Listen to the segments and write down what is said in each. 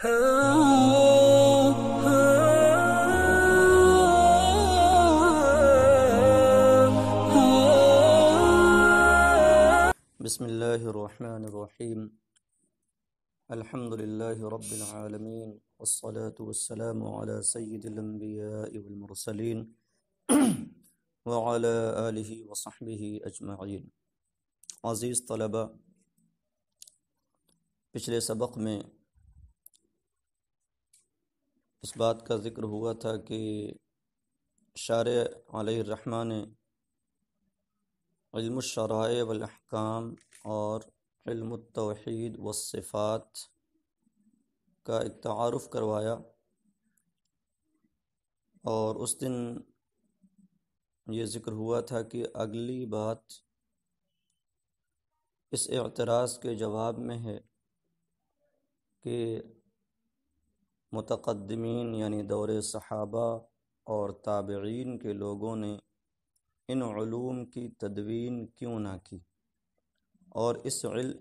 بسم اللہ الرحمن الرحیم الحمد للہ رب العالمین والصلاة والسلام علی سید الانبیاء والمرسلین وعلی آلہ وصحبہ اجمعین۔ عزیز طلبہ، پچھلے سبق میں اس بات کا ذکر ہوا تھا کہ شارع علیہ الرحمٰ نے علم الشرائع والاحکام اور علم التوحید والصفات کا ایک تعارف کروایا، اور اس دن یہ ذکر ہوا تھا کہ اگلی بات اس اعتراض کے جواب میں ہے کہ متقدمین یعنی دور صحابہ اور تابعین کے لوگوں نے ان علوم کی تدوین کیوں نہ کی، اور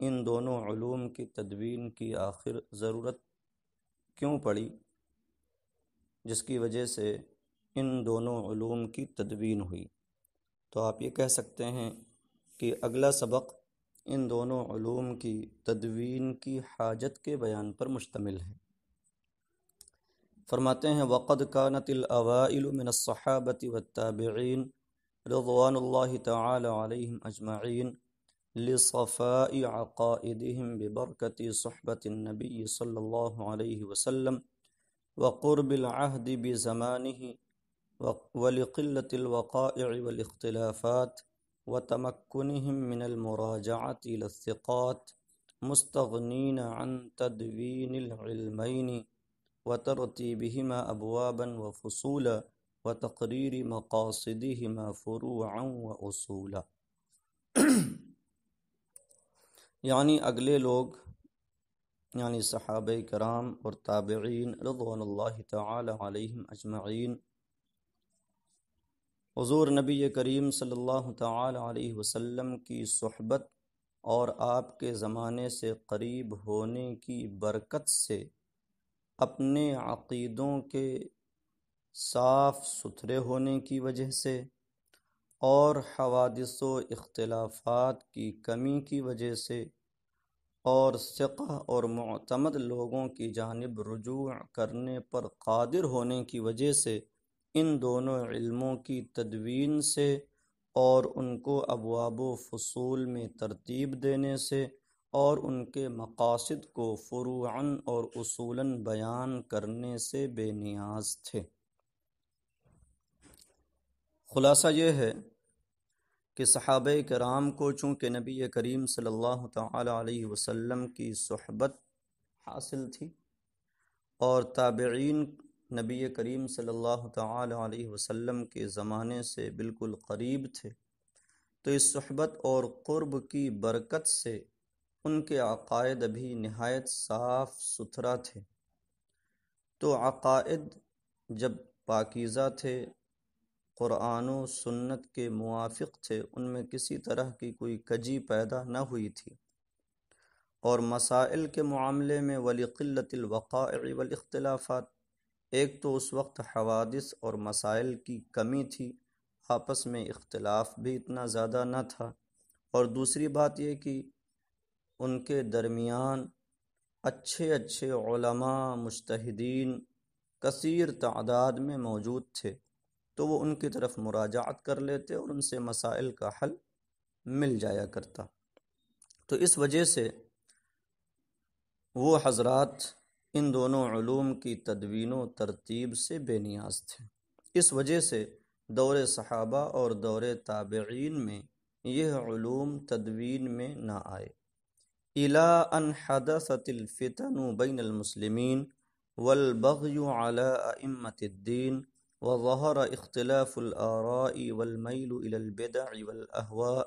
ان دونوں علوم کی تدوین کی آخر ضرورت کیوں پڑی، جس کی وجہ سے ان دونوں علوم کی تدوین ہوئی۔ تو آپ یہ کہہ سکتے ہیں کہ اگلا سبق ان دونوں علوم کی تدوین کی حاجت کے بیان پر مشتمل ہے۔ فرماتے ہیں وَقَدْ كَانَتِ الْأَوَائِلُ مِنَ الصَّحَابَةِ وَالتَّابِعِينَ رضوان اللہ تعالی علیہم اجمعین لصفاء عقائدہم ببرکت صحبت النبی صلی اللہ علیہ وسلم وقرب العہد بزمانہ ولقلة الوقائع والاختلافات وتمکنہم من المراجعة إلى الثقات مستغنین عن تدوین العلمین وترتیبہما ابوابا وفصولا وتقریر مقاصدہما فروعا واصولا۔ یعنی اگلے لوگ یعنی صحابہ کرام اور تابعین رضوان اللہ تعالی علیہم اجمعین حضور نبی کریم صلی اللہ تعالی علیہ وسلم کی صحبت اور آپ کے زمانے سے قریب ہونے کی برکت سے اپنے عقیدوں کے صاف ستھرے ہونے کی وجہ سے اور حوادث و اختلافات کی کمی کی وجہ سے اور ثقہ اور معتمد لوگوں کی جانب رجوع کرنے پر قادر ہونے کی وجہ سے ان دونوں علموں کی تدوین سے اور ان کو ابواب و فصول میں ترتیب دینے سے اور ان کے مقاصد کو فروعاً اور اصولاً بیان کرنے سے بے نیاز تھے۔ خلاصہ یہ ہے کہ صحابہ کرام کو چونکہ نبی کریم صلی اللہ تعالی علیہ وسلم کی صحبت حاصل تھی اور تابعین نبی کریم صلی اللہ تعالی علیہ وسلم کے زمانے سے بالکل قریب تھے، تو اس صحبت اور قرب کی برکت سے ان کے عقائد بھی نہایت صاف ستھرا تھے۔ تو عقائد جب پاکیزہ تھے، قرآن و سنت کے موافق تھے، ان میں کسی طرح کی کوئی کجی پیدا نہ ہوئی تھی، اور مسائل کے معاملے میں وَلِقِلَّةِ الْوَقَائِعِ وَالِاخْتِلَافَاتِ، ایک تو اس وقت حوادث اور مسائل کی کمی تھی، آپس میں اختلاف بھی اتنا زیادہ نہ تھا، اور دوسری بات یہ کہ ان کے درمیان اچھے علماء مجتہدین کثیر تعداد میں موجود تھے، تو وہ ان کی طرف مراجعت کر لیتے اور ان سے مسائل کا حل مل جایا کرتا۔ تو اس وجہ سے وہ حضرات ان دونوں علوم کی تدوین و ترتیب سے بے نیاز تھے۔ اس وجہ سے دور صحابہ اور دور تابعین میں یہ علوم تدوین میں نہ آئے، إِلَىٰ أَنْ حَدَثَتِ الْفِتَنُ بَيْنَ الْمُسْلِمِينَ وَالْبَغْيُ عَلَىٰ أَئِمَّةِ الدِّينِ وَظَهَرَ اخْتِلَافُ الْآرَاءِ وَالْمَيْلُ إِلَى الْبِدَعِ وَالْأَهْوَاءِ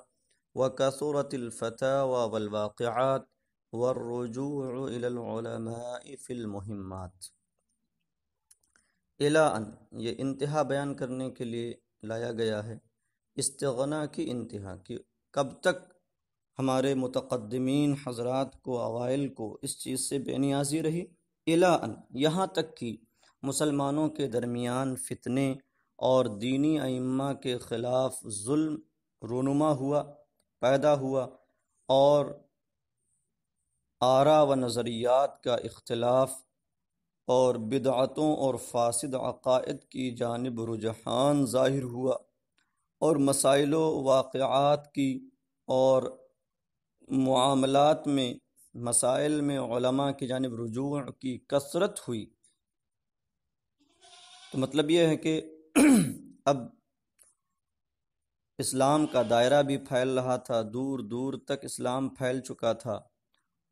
وَكَثُرَتِ الْفَتَاوَى وَالْوَاقِعَاتِ وَالرُّجُوعُ إِلَى الْعُلَمَاءِ فِي الْمُهِمَّاتِ۔ إِلَىٰ أَن، یہ انتہا بیان کرنے کے لیے لایا گیا ہے، استغنا کی انتہا، کہ کب تک ہمارے متقدمین حضرات کو اوائل کو اس چیز سے بے نیازی رہی الی ان یہاں تک کہ مسلمانوں کے درمیان فتنے اور دینی ائمہ کے خلاف ظلم رونما ہوا، پیدا ہوا، اور آراء و نظریات کا اختلاف اور بدعتوں اور فاسد عقائد کی جانب رجحان ظاہر ہوا، اور مسائل و واقعات کی اور معاملات میں مسائل میں علماء کی جانب رجوع کی کثرت ہوئی، تو مطلب یہ ہے کہ اب اسلام کا دائرہ بھی پھیل رہا تھا، دور دور تک اسلام پھیل چکا تھا،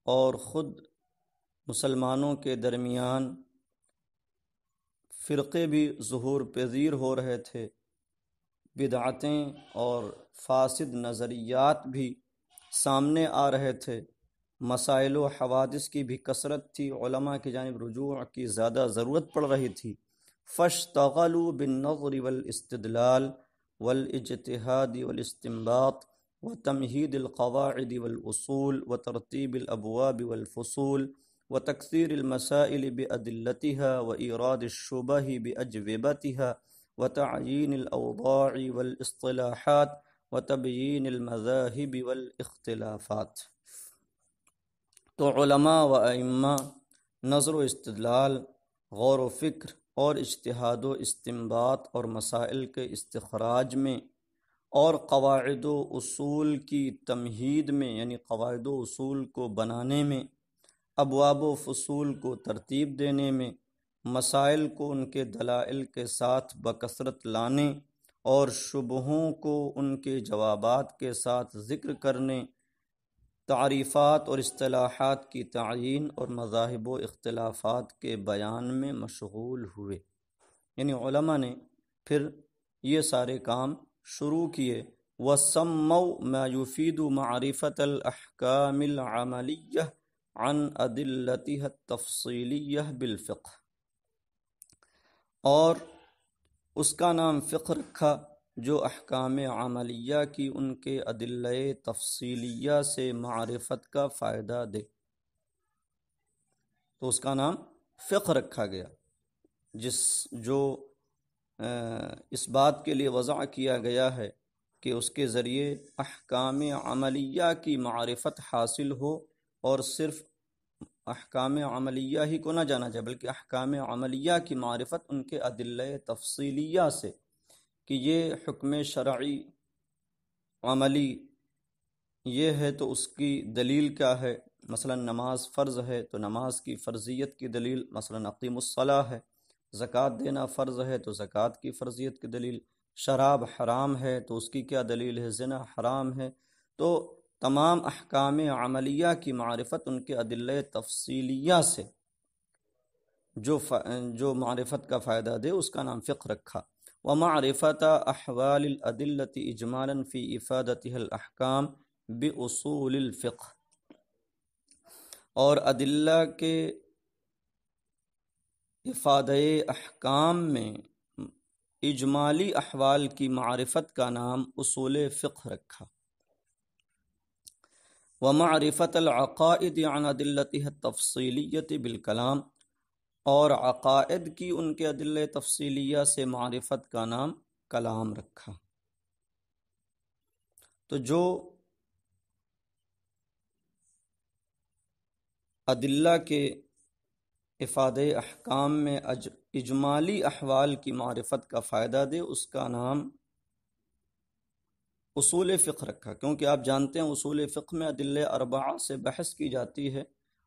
اور خود مسلمانوں کے درمیان فرقے بھی ظہور پذیر ہو رہے تھے، بدعتیں اور فاسد نظریات بھی سامنے آ رہے تھے، مسائل و حوادث کی بھی کثرت تھی، علماء کی جانب رجوع کی زیادہ ضرورت پڑ رہی تھی۔ فاشتغلوا بالنظر والاستدلال والاجتهاد والاستنباط وتمهيد القواعد والأصول وترتيب الأبواب والفصول وتكثير المسائل بأدلتها وإيراد الشبه بأجوبتها وتعيين الأوضاع والاصطلاحات وتبيين المذاهب والاختلافات۔ تو علماء و ائمہ نظر و استدلال، غور و فکر اور اجتہاد و استنباط اور مسائل کے استخراج میں اور قواعد و اصول کی تمہید میں، یعنی قواعد و اصول کو بنانے میں، ابواب و فصول کو ترتیب دینے میں، مسائل کو ان کے دلائل کے ساتھ بکثرت لانے اور شبہوں کو ان کے جوابات کے ساتھ ذکر کرنے، تعریفات اور اصطلاحات کی تعیین اور مذاہب و اختلافات کے بیان میں مشغول ہوئے۔ یعنی علماء نے پھر یہ سارے کام شروع کیے۔ وَسَمَّوْا مَا يُفِيدُ مَعْرِفَةَ الْأَحْكَامِ الْعَمَلِيَّةِ عَنْ أَدِلَّتِهَا التَّفْصِيلِيَّةِ بِالْفِقْهِ، اور اس کا نام فقہ رکھا جو احکام عملیہ کی ان کے ادلہ تفصیلیہ سے معرفت کا فائدہ دے، تو اس کا نام فقہ رکھا گیا، جو اس بات کے لیے وضع کیا گیا ہے کہ اس کے ذریعے احکام عملیہ کی معرفت حاصل ہو، اور صرف احکام عملیہ ہی کو نہ جانا جائے بلکہ احکام عملیہ کی معرفت ان کے ادلہ تفصیلیہ سے، کہ یہ حکم شرعی عملی یہ ہے تو اس کی دلیل کیا ہے۔ مثلا نماز فرض ہے تو نماز کی فرضیت کی دلیل، مثلا اقیم الصلاۃ ہے۔ زکوٰۃ دینا فرض ہے تو زکوٰۃ کی فرضیت کی دلیل، شراب حرام ہے تو اس کی کیا دلیل ہے، زنا حرام ہے۔ تو تمام احکام عملیہ کی معرفت ان کے ادلہ تفصیلیہ سے جو معرفت کا فائدہ دے، اس کا نام فقہ رکھا۔ وَمَعْرِفَةَ أَحْوَالِ الْأَدِلَّةِ إِجْمَالًا فِي إِفَادَتِهَا الْأَحْكَامِ بِأُصُولِ الْفِقْهِ، اور ادلہ کے افادہ احکام میں اجمالی احوال کی معرفت کا نام اصول فقہ رکھا۔ وَمَعْرِفَةَ الْعَقَائِدِ عَنْ أَدِلَّتِهَا التَّفْصِيلِيَّةِ بِالْكَلَامِ، اور عقائد کی ان کے ادلہ تفصیلیہ سے معرفت کا نام کلام رکھا۔ تو جو ادلہ کے افادہ احکام میں اجمالی احوال کی معرفت کا فائدہ دے، اس کا نام اصول فقہ رکھا، کیونکہ آپ جانتے ہیں اصول فقہ میں ادلہ اربعہ سے بحث کی جاتی ہے،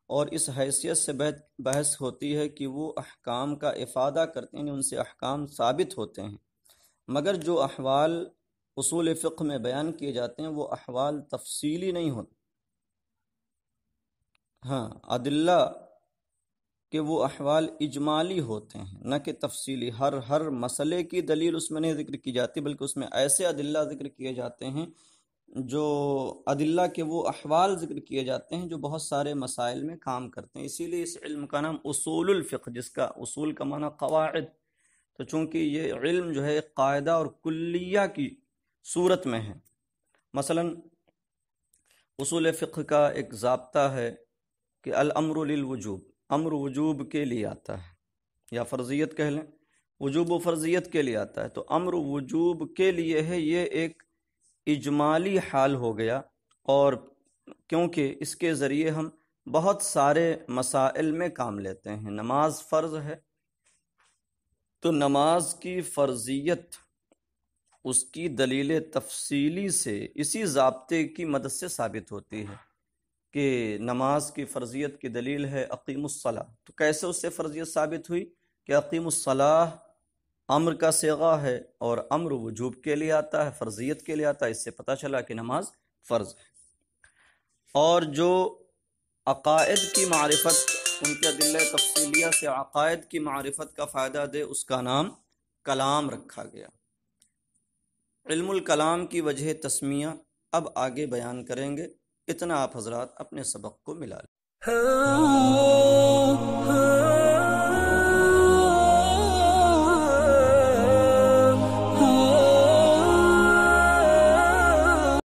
اور اس حیثیت سے بحث ہوتی ہے کہ وہ احکام کا افادہ کرتے ہیں، ان سے احکام ثابت ہوتے ہیں، مگر جو احوال اصول فقہ میں بیان کیے جاتے ہیں وہ احوال تفصیلی نہیں ہوتے۔ ہاں، ادلہ کہ وہ احوال اجمالی ہوتے ہیں، نہ کہ تفصیلی۔ ہر مسئلے کی دلیل اس میں نہیں ذکر کی جاتی، بلکہ اس میں ایسے ادلہ ذکر کیے جاتے ہیں، جو ادلہ کے وہ احوال ذکر کیے جاتے ہیں جو بہت سارے مسائل میں کام کرتے ہیں۔ اسی لیے اس علم کا نام اصول الفقہ، جس کا اصول کا معنی قواعد، تو چونکہ یہ علم جو ہے قاعدہ اور کلیہ کی صورت میں ہے۔ مثلا اصول فقہ کا ایک ضابطہ ہے کہ الامر للوجوب، امر وجوب کے لیے آتا ہے، یا فرضیت کہہ لیں، وجوب و فرضیت کے لیے آتا ہے، تو امر وجوب کے لیے ہے، یہ ایک اجمالی حال ہو گیا، اور کیونکہ اس کے ذریعے ہم بہت سارے مسائل میں کام لیتے ہیں۔ نماز فرض ہے تو نماز کی فرضیت اس کی دلیل تفصیلی سے اسی ضابطے کی مدد سے ثابت ہوتی ہے کہ نماز کی فرضیت کی دلیل ہے اقیم الصلاۃ، تو کیسے اس سے فرضیت ثابت ہوئی کہ اقیم الصلاۃ امر کا صیغہ ہے اور امر وجوب کے لیے آتا ہے، فرضیت کے لیے آتا ہے، اس سے پتہ چلا کہ نماز فرض ہے۔ اور جو عقائد کی معرفت، ان کے ادلہ تفصیلیہ سے عقائد کی معرفت کا فائدہ دے، اس کا نام کلام رکھا گیا۔ علم الکلام کی وجہ تسمیہ اب آگے بیان کریں گے، اتنا آپ حضرات اپنے سبق کو ملا لیں۔